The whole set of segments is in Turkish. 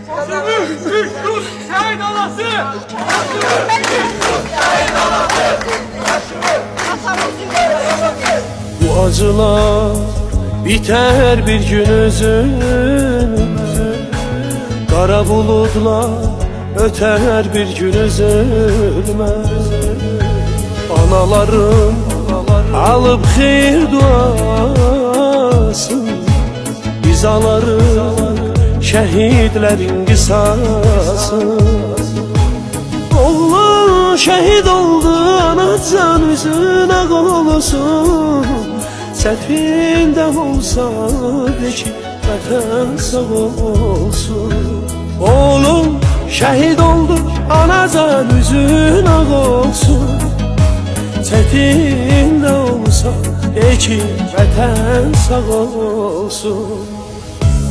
Rus şehit anası! Bu acılar biter bir gün üzülme, kara bulutlar öter bir gün üzülme. Anaların alıp xeyir duası, biz alarıq şehitlerin qisası. Oğlum şehit oldu, anacan üzüne qolsun. Sətində olsa de ki, vətən sağ olsun. Oğlum şehit oldu, anacan üzün ağ olsun. Çətində olsa de ki, vətən sağ olsun.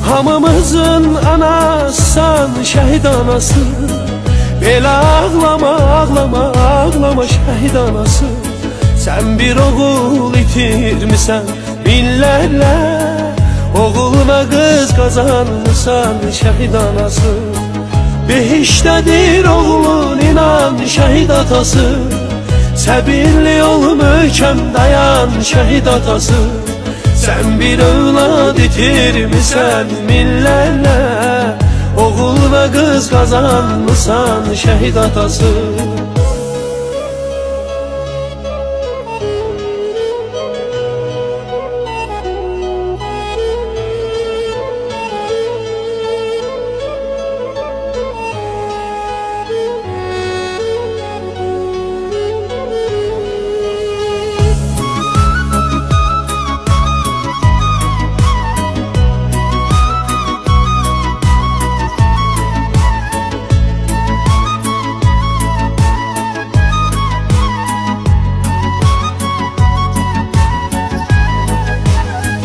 Hamımızın anasan, şehit anası. Belə ağlama, ağlama, ağlama şehit anası. Sen bir oğul itirmişsen binlerle, oğluna kız kazanmışsan şehit anası. Behiştedir oğlun inan şehit atası. Səbirli ol möhkəm dayan şehit atası. Sen bir evlad itirmişsen minlerle, oğluna kız kazanmışsan şehit atası.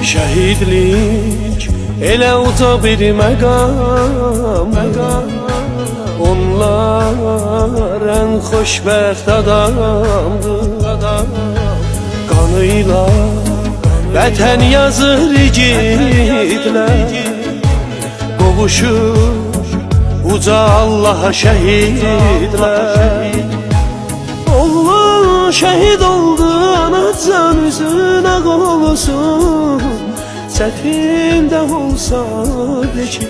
Şehitlik elə uca bir məqam, onlar ən xoşbəxt adamdır. Qanıyla vətən yazır igidlər, qovuşur uca Allaha şəhidlər. Oğlum şehit oldu, anacan üzüne qolsun. Çətində olsa de ki,